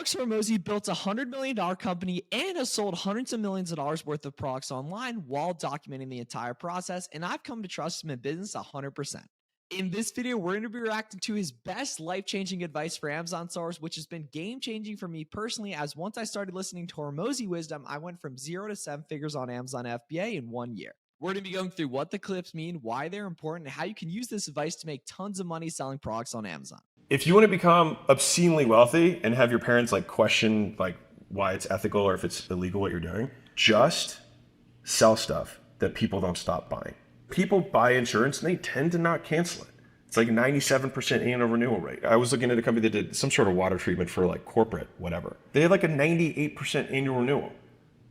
Alex Hormozi built a $100 million company and has sold hundreds of millions of dollars worth of products online while documenting the entire process, and I've come to trust him in business 100%. In this video, we're going to be reacting to his best life-changing advice for Amazon sellers, which has been game-changing for me personally, as once I started listening to Hormozi wisdom, I went from 0 to 7 figures on Amazon FBA in 1 year. We're going to be going through what the clips mean, why they're important, and how you can use this advice to make tons of money selling products on Amazon. If you want to become obscenely wealthy and have your parents question why it's ethical or if it's illegal what you're doing, just sell stuff that people don't stop buying. People buy insurance and they tend to not cancel it. It's like 97% annual renewal rate. I was looking at a company that did some sort of water treatment for corporate whatever. They had a 98% annual renewal.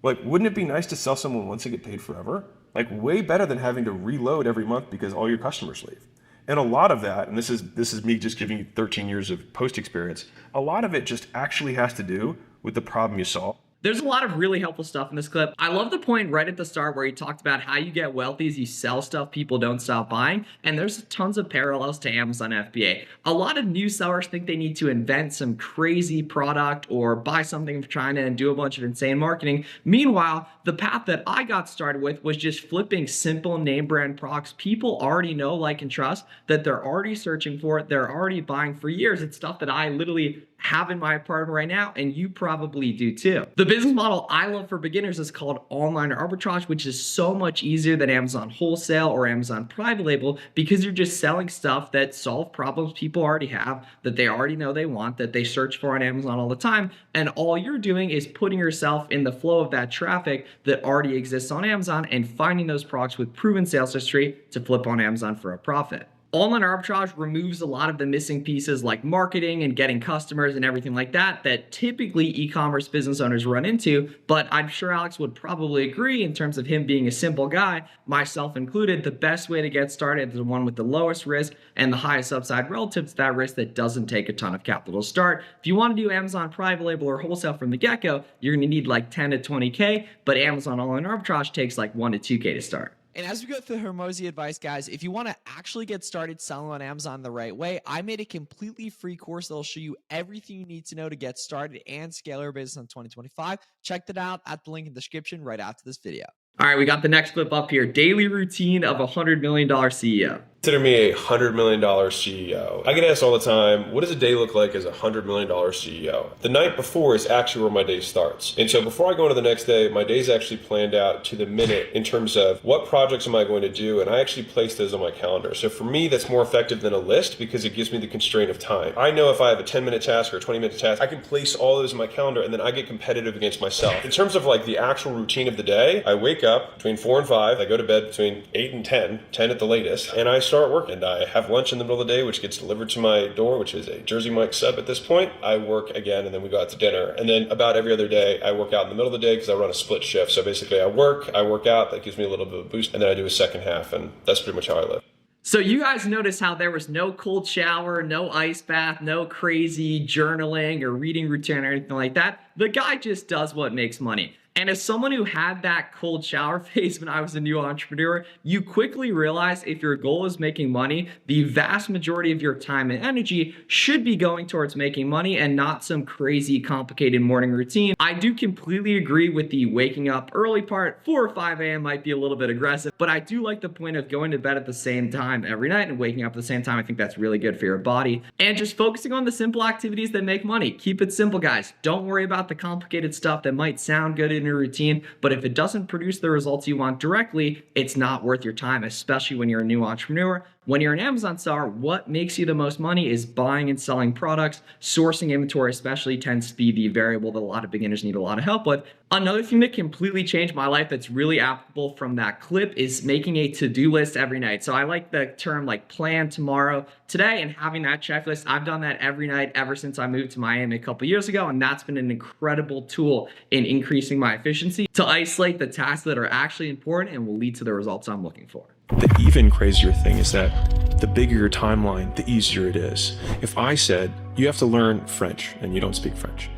Wouldn't it be nice to sell someone once and get paid forever? Way better than having to reload every month because all your customers leave. And a lot of that, and this is me just giving you 13 years of post experience, a lot of it just actually has to do with the problem you solve. There's a lot of really helpful stuff in this clip. I love the point right at the start where he talked about how you get wealthy is you sell stuff people don't stop buying. And there's tons of parallels to Amazon FBA. A lot of new sellers think they need to invent some crazy product or buy something from China and do a bunch of insane marketing. Meanwhile, the path that I got started with was just flipping simple name brand products people already know, like, and trust, that they're already searching for, they're already buying for years. It's stuff that I literally have in my apartment right now, and you probably do too. The business model I love for beginners is called online arbitrage, which is so much easier than Amazon wholesale or Amazon private label because you're just selling stuff that solve problems people already have, that they already know they want, that they search for on Amazon all the time. And all you're doing is putting yourself in the flow of that traffic that already exists on Amazon and finding those products with proven sales history to flip on Amazon for a profit. Online arbitrage removes a lot of the missing pieces like marketing and getting customers and everything like that typically e-commerce business owners run into, but I'm sure Alex would probably agree in terms of him being a simple guy, myself included, the best way to get started is the one with the lowest risk and the highest upside relative to that risk that doesn't take a ton of capital to start. If you want to do Amazon private label or wholesale from the get-go, you're going to need 10 to 20K, but Amazon online arbitrage takes 1 to 2K to start. And as we go through the Hormozi advice, guys, if you want to actually get started selling on Amazon the right way, I made a completely free course that'll show you everything you need to know to get started and scale your business in 2025. Check that out at the link in the description right after this video. All right, we got the next clip up here. Daily routine of a $100 million CEO. Consider me a $100 million CEO. I get asked all the time, what does a day look like as a $100 million CEO? The night before is actually where my day starts. And so before I go into the next day, my day's actually planned out to the minute in terms of what projects am I going to do, and I actually place those on my calendar. So for me, that's more effective than a list because it gives me the constraint of time. I know if I have a 10-minute task or a 20-minute task, I can place all those in my calendar and then I get competitive against myself. In terms of the actual routine of the day, I wake up between 4 and 5, I go to bed between 8 and 10 at the latest, and I start working. And I have lunch in the middle of the day, which gets delivered to my door, which is a Jersey Mike sub at this point. I work again, and then we go out to dinner. And then about every other day, I work out in the middle of the day because I run a split shift. So basically I work out, that gives me a little bit of a boost, and then I do a second half, and that's pretty much how I live. So you guys notice how there was no cold shower, no ice bath, no crazy journaling or reading routine or anything like that. The guy just does what makes money. And as someone who had that cold shower phase when I was a new entrepreneur, you quickly realize if your goal is making money, the vast majority of your time and energy should be going towards making money and not some crazy complicated morning routine. I do completely agree with the waking up early part. 4 or 5 a.m. might be a little bit aggressive, but I do like the point of going to bed at the same time every night and waking up at the same time. I think that's really good for your body. And just focusing on the simple activities that make money. Keep it simple, guys. Don't worry about the complicated stuff that might sound good in your routine, but if it doesn't produce the results you want directly, it's not worth your time, especially when you're a new entrepreneur. When you're an Amazon seller, what makes you the most money is buying and selling products. Sourcing inventory especially tends to be the variable that a lot of beginners need a lot of help with. Another thing that completely changed my life that's really applicable from that clip is making a to-do list every night. So I like the term plan tomorrow, today, and having that checklist. I've done that every night ever since I moved to Miami a couple years ago, and that's been an incredible tool in increasing my efficiency to isolate the tasks that are actually important and will lead to the results I'm looking for. The even crazier thing is that the bigger your timeline, the easier it is. If I said, you have to learn French and you don't speak French,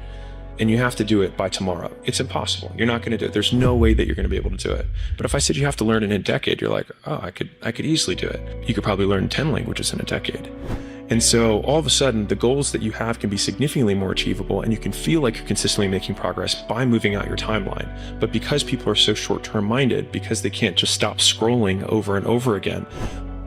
and you have to do it by tomorrow, it's impossible. You're not going to do it. There's no way that you're going to be able to do it. But if I said you have to learn it in a decade, you're like, oh, I could easily do it. You could probably learn 10 languages in a decade. And so all of a sudden, the goals that you have can be significantly more achievable, and you can feel like you're consistently making progress by moving out your timeline. But because people are so short-term minded, because they can't just stop scrolling over and over again,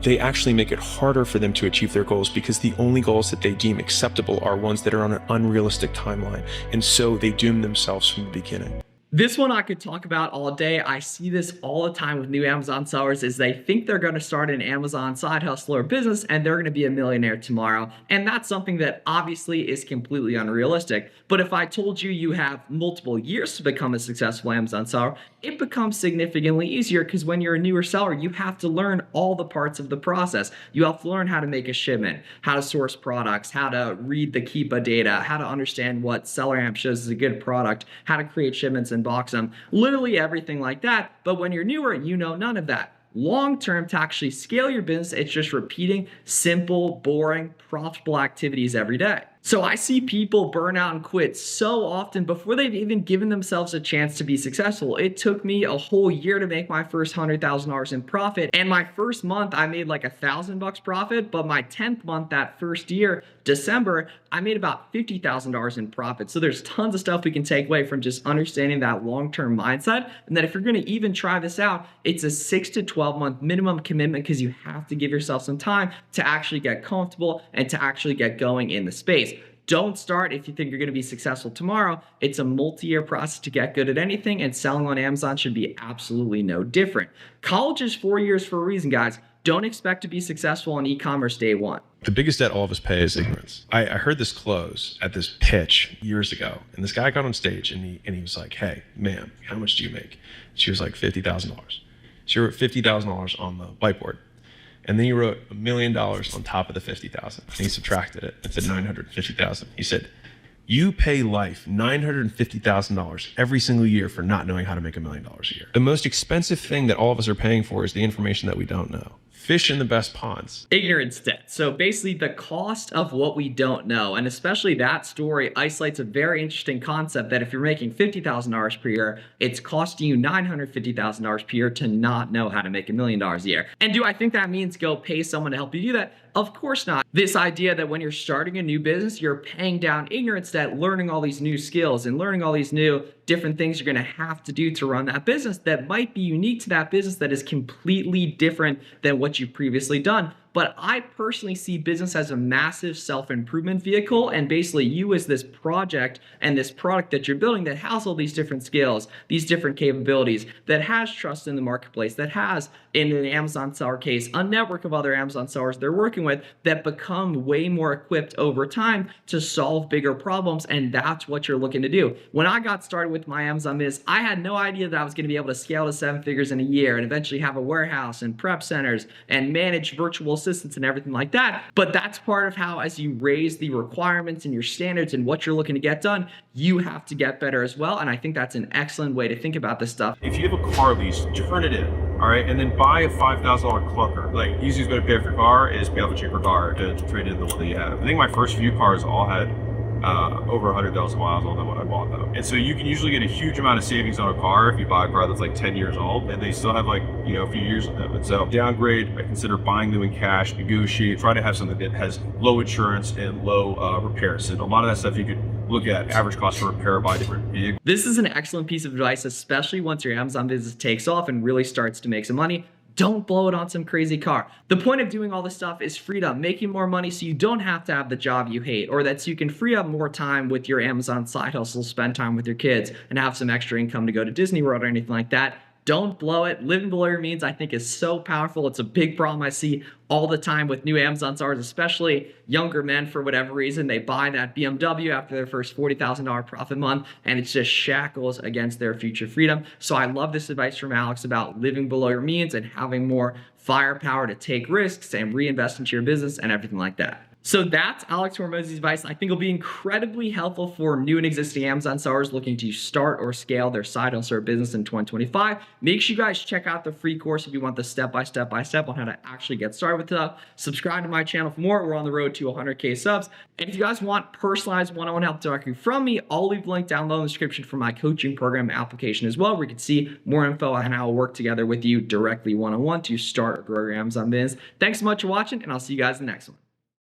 they actually make it harder for them to achieve their goals, because the only goals that they deem acceptable are ones that are on an unrealistic timeline. And so they doom themselves from the beginning. This one I could talk about all day. I see this all the time with new Amazon sellers is they think they're going to start an Amazon side hustle or business and they're going to be a millionaire tomorrow. And that's something that obviously is completely unrealistic. But if I told you you have multiple years to become a successful Amazon seller, it becomes significantly easier, because when you're a newer seller, you have to learn all the parts of the process. You have to learn how to make a shipment, how to source products, how to read the Keepa data, how to understand what SellerAmp shows is a good product, how to create shipments and box them, literally everything like that. But when you're newer, you know none of that. Long term, to actually scale your business, it's just repeating simple, boring, profitable activities every day. So I see people burn out and quit so often before they've even given themselves a chance to be successful. It took me a whole year to make my first $100,000 in profit. And my first month, I made like $1,000 profit. But my 10th month, that first year, December, I made about $50,000 in profit. So there's tons of stuff we can take away from just understanding that long-term mindset. And that if you're going to even try this out, it's a 6 to 12 month minimum commitment, because you have to give yourself some time to actually get comfortable and to actually get going in the space. Don't start if you think you're going to be successful tomorrow. It's a multi-year process to get good at anything, and selling on Amazon should be absolutely no different. College is 4 years for a reason, guys. Don't expect to be successful in e-commerce day one. The biggest debt all of us pay is ignorance. I heard this close at this pitch years ago, and this guy got on stage and he was like, "Hey, ma'am, how much do you make?" She was like, $50,000. She wrote $50,000 on the whiteboard. And then he wrote $1 million on top of the 50,000. And he subtracted it and said 950,000. He said, "You pay life $950,000 every single year for not knowing how to make $1 million a year." The most expensive thing that all of us are paying for is the information that we don't know. Fish in the best ponds. Ignorance debt. So basically the cost of what we don't know. And especially that story isolates a very interesting concept that if you're making $50,000 per year, it's costing you $950,000 per year to not know how to make $1 million a year. And do I think that means go pay someone to help you do that? Of course not. This idea that when you're starting a new business, you're paying down ignorance debt, learning all these new skills and learning all these new different things you're going to have to do to run that business that might be unique to that business, that is completely different than what you've previously done. But I personally see business as a massive self-improvement vehicle, and basically you as this project and this product that you're building that has all these different skills, these different capabilities, that has trust in the marketplace, that has, in an Amazon seller case, a network of other Amazon sellers they're working with that become way more equipped over time to solve bigger problems. And that's what you're looking to do. When I got started with my Amazon business, I had no idea that I was going to be able to scale to 7 figures in a year and eventually have a warehouse and prep centers and manage virtual assistants and everything like that. But that's part of how, as you raise the requirements and your standards and what you're looking to get done, you have to get better as well. And I think that's an excellent way to think about this stuff. If you have a car lease, turn it in, all right, and then buy a $5,000 clunker. Like, easiest way to pay for your car is pay off a cheaper car to trade in the one that you have. I think my first few cars all had over 100,000 miles on them when I bought them. And so you can usually get a huge amount of savings on a car if you buy a car that's like 10 years old and they still have like, you know, a few years on them. And so downgrade, I consider buying them in cash, negotiate, try to have something that has low insurance and low repairs. And a lot of that stuff you could look at average cost for repair by different vehicles. This is an excellent piece of advice, especially once your Amazon business takes off and really starts to make some money. Don't blow it on some crazy car. The point of doing all this stuff is freedom, making more money so you don't have to have the job you hate, or that so you can free up more time with your Amazon side hustle, spend time with your kids, and have some extra income to go to Disney World or anything like that. Don't blow it. Living below your means, I think, is so powerful. It's a big problem I see all the time with new Amazon sellers, especially younger men. For whatever reason, they buy that BMW after their first $40,000 profit month, and it's just shackles against their future freedom. So I love this advice from Alex about living below your means and having more firepower to take risks and reinvest into your business and everything like that. So that's Alex Hormozi's advice. I think it'll be incredibly helpful for new and existing Amazon sellers looking to start or scale their side hustle or business in 2025. Make sure you guys check out the free course if you want the step-by-step on how to actually get started with it. Subscribe to my channel for more. We're on the road to 100K subs. And if you guys want personalized one-on-one help directly from me, I'll leave a link down below in the description for my coaching program application as well, where you can see more info on how I'll work together with you directly one-on-one to start or grow your Amazon business. Thanks so much for watching, and I'll see you guys in the next one.